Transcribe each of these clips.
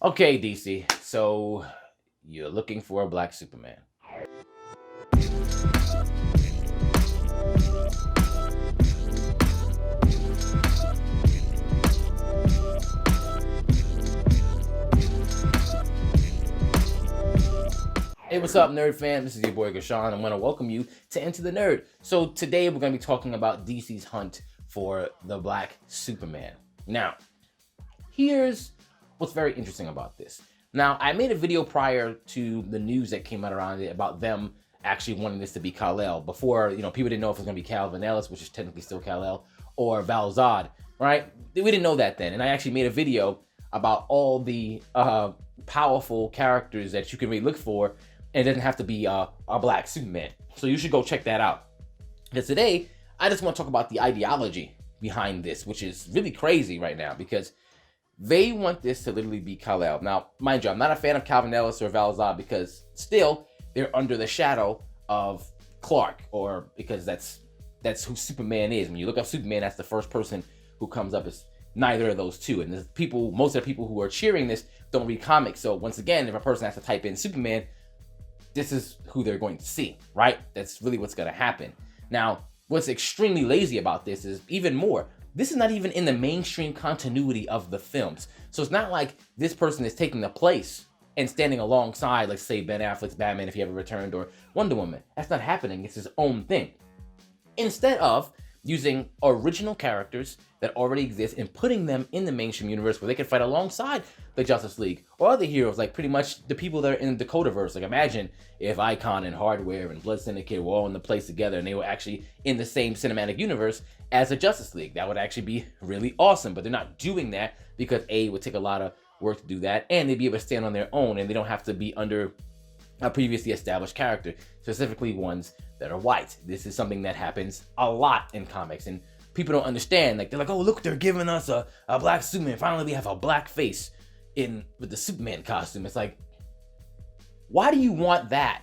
Okay, DC, so you're looking for a black Superman. Hey, what's up, nerd fam? This is your boy Gashawn. I want to welcome you to Into the Nerd. So today we're going to be talking about DC's hunt for the black Superman. Now, here's what's very interesting about this. Now, I made a video prior to the news that came out around it about them actually wanting this to be Kal-El. Before, people didn't know if it was going to be Calvin Ellis, which is technically still Kal-El, or Val Zod, right? We didn't know that then. And I actually made a video about all the powerful characters that you can really look for, and it doesn't have to be a black Superman. So you should go check that out. Because today, I just want to talk about the ideology behind this, which is really crazy right now, because they want this to literally be Kal-El. Now, mind you, I'm not a fan of Calvin Ellis or Val Zod because still they're under the shadow of Clark, or because that's who Superman is. When you look up Superman, that's the first person who comes up. Is neither of those two. And the people, most of the people who are cheering this don't read comics. So once again, if a person has to type in Superman, this is who they're going to see, right? That's really what's going to happen. Now, what's extremely lazy about this is even more. This is not even in the mainstream continuity of the films. So it's not like this person is taking the place and standing alongside, like say Ben Affleck's Batman if he ever returned, or Wonder Woman. That's not happening. It's his own thing. Instead of using original characters that already exist and putting them in the mainstream universe where they can fight alongside the Justice League or other heroes, like pretty much the people that are in the Dakotaverse. Like imagine if Icon and Hardware and Blood Syndicate were all in the place together and they were actually in the same cinematic universe as the Justice League. That would actually be really awesome, but they're not doing that because A, it would take a lot of work to do that, and they'd be able to stand on their own and they don't have to be under a previously established character, specifically ones that are white. This is something that happens a lot in comics, and people don't understand. Like they're like, oh look, they're giving us a black Superman. Finally we have a black face with the Superman costume. It's like, why do you want that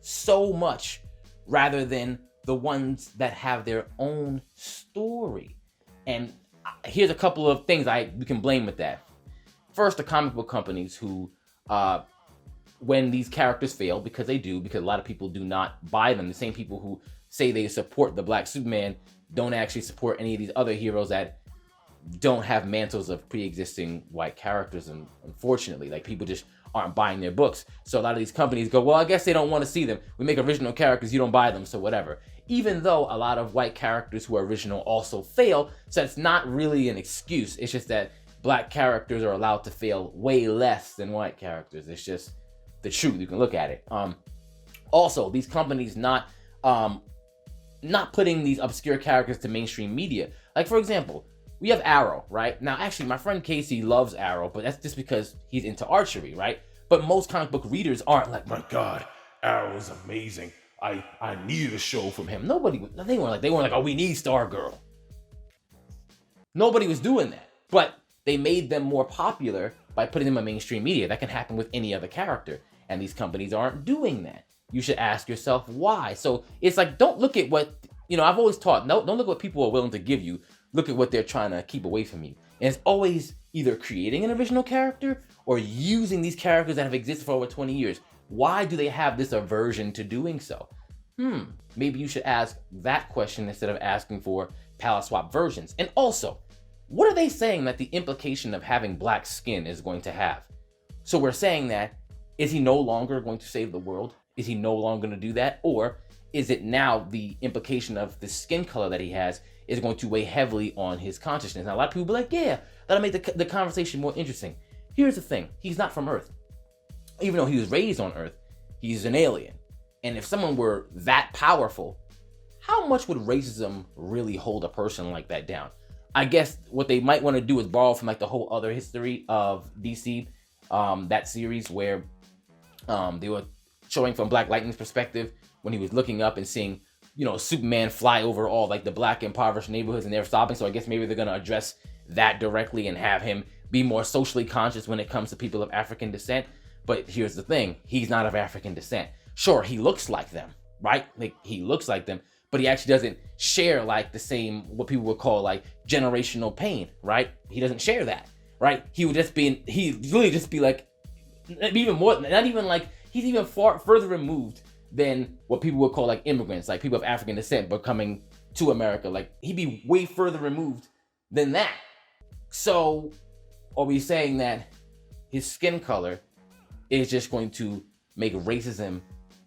so much rather than the ones that have their own story? And here's a couple of things we can blame with that. First, the comic book companies who when these characters fail, because they do, because a lot of people do not buy them. The same people who say they support the black Superman don't actually support any of these other heroes that don't have mantles of pre-existing white characters. And unfortunately, like people just aren't buying their books. So a lot of these companies go, well, I guess they don't want to see them. We make original characters, you don't buy them, so whatever. Even though a lot of white characters who are original also fail, so it's not really an excuse. It's just that black characters are allowed to fail way less than white characters. It's just the truth. You can look at it. Also, these companies not putting these obscure characters to mainstream media. Like for example, we have Arrow, right? Now, actually, my friend Casey loves Arrow, but that's just because he's into archery, right? But most comic book readers aren't like, my God, Arrow's amazing. I needed a show from him. They weren't like, oh, we need Stargirl. Nobody was doing that. But they made them more popular by putting them in mainstream media. That can happen with any other character. And these companies aren't doing that. You should ask yourself why. So it's like, don't look at what, I've always taught, no, don't look at what people are willing to give you. Look at what they're trying to keep away from you. And it's always either creating an original character or using these characters that have existed for over 20 years. Why do they have this aversion to doing so? Maybe you should ask that question instead of asking for palette swap versions. And also, what are they saying that the implication of having black skin is going to have? So we're saying that, is he no longer going to save the world? Is he no longer going to do that? Or is it now the implication of the skin color that he has is going to weigh heavily on his consciousness? Now, a lot of people be like, yeah, that'll make the conversation more interesting. Here's the thing. He's not from Earth. Even though he was raised on Earth, he's an alien. And if someone were that powerful, how much would racism really hold a person like that down? I guess what they might want to do is borrow from like the whole other history of DC, that series where they were showing from Black Lightning's perspective when he was looking up and seeing, Superman fly over all like the black impoverished neighborhoods and they're stopping. So I guess maybe they're going to address that directly and have him be more socially conscious when it comes to people of African descent. But here's the thing. He's not of African descent. Sure, he looks like them, right? Like he looks like them, but he actually doesn't share like the same, what people would call like generational pain, right? He doesn't share that. right? He literally just be like, even more, not even like, he's even far further removed than what people would call like immigrants, like people of African descent, but coming to America. Like, he'd be way further removed than that. So, are we saying that his skin color is just going to make racism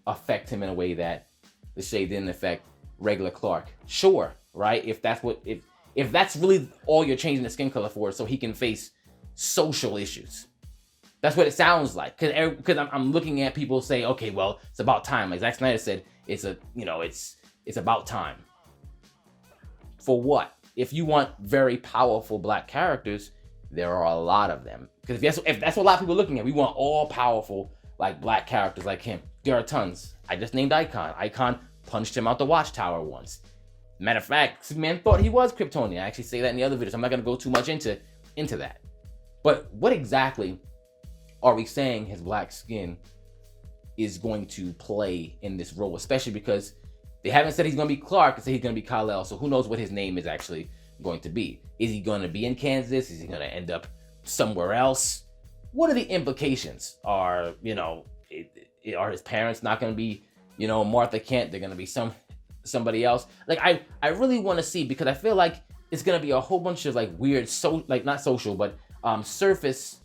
affect him in a way that the shade didn't affect regular Clark? Sure, right? If that's really all you're changing the skin color for, so he can face social issues. That's what it sounds like. Because I'm looking at people say, okay, well, it's about time. Like Zack Snyder said, it's about time. For what? If you want very powerful black characters, there are a lot of them. Because if that's what a lot of people are looking at, we want all powerful like black characters like him. There are tons. I just named Icon. Icon punched him out the Watchtower once. Matter of fact, Superman thought he was Kryptonian. I actually say that in the other videos. I'm not going to go too much into that. But what exactly are we saying his black skin is going to play in this role? Especially because they haven't said he's going to be Clark. They say he's going to be Kal-El. So who knows what his name is actually going to be? Is he going to be in Kansas? Is he going to end up somewhere else? What are the implications? Are his parents not going to be, Martha Kent? They're going to be somebody else. Like, I really want to see, because I feel like it's going to be a whole bunch of like weird, not social, but surface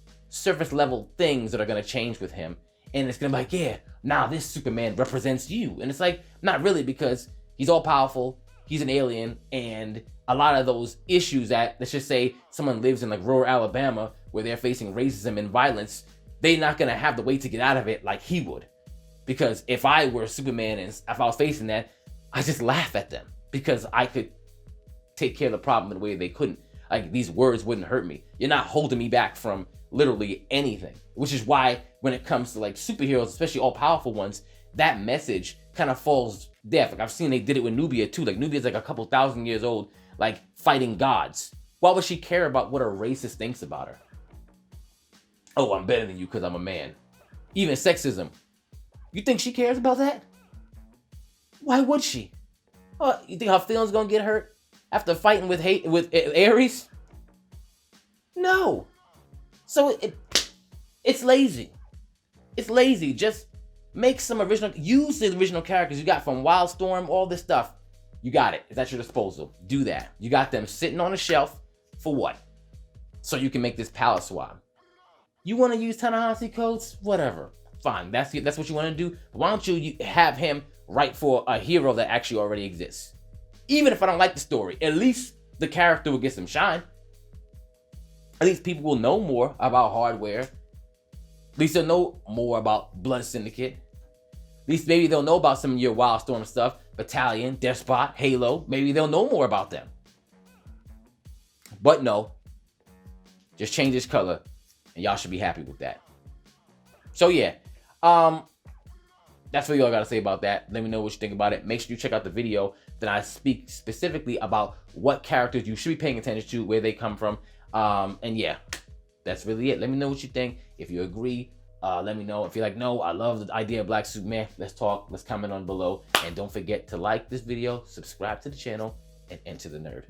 level things that are going to change with him. And it's going to be like, yeah, now this Superman represents you. And it's like, not really, because he's all powerful. He's an alien. And a lot of those issues that, let's just say someone lives in like rural Alabama where they're facing racism and violence, they're not going to have the way to get out of it like he would. Because if I were Superman and if I was facing that, I just laugh at them, because I could take care of the problem in a way they couldn't. Like, these words wouldn't hurt me. You're not holding me back from literally anything, which is why when it comes to like superheroes, especially all powerful ones, that message kind of falls deaf. Like, I've seen they did it with Nubia too. Like, Nubia's like a couple thousand years old, like fighting gods. Why would she care about what a racist thinks about her? Oh, I'm better than you because I'm a man. Even sexism. You think she cares about that? Why would she? Oh, you think her feelings gonna get hurt after fighting with Ares? No. So it's lazy. It's lazy. Just make some use the original characters you got from Wildstorm, all this stuff. You got it. It's at your disposal. Do that. You got them sitting on a shelf for what? So you can make this palette swap. You want to use Ta-Nehisi Coates? Whatever. Fine. That's what you want to do. Why don't you have him write for a hero that actually already exists? Even if I don't like the story, at least the character will get some shine. At least people will know more about Hardware. At least they'll know more about Blood Syndicate. At least maybe they'll know about some of your Wildstorm stuff. Battalion, Despot, Halo. Maybe they'll know more about them. But no. Just change his color, and y'all should be happy with that. So yeah. That's what y'all gotta say about that. Let me know what you think about it. Make sure you check out the video that I speak specifically about what characters you should be paying attention to, where they come from. And yeah, that's really it. Let me know what you think. If you agree, let me know. If you're like, no, I love the idea of Black Superman, let's talk. Let's comment on below. And don't forget to like this video, subscribe to the channel, and enter the nerd.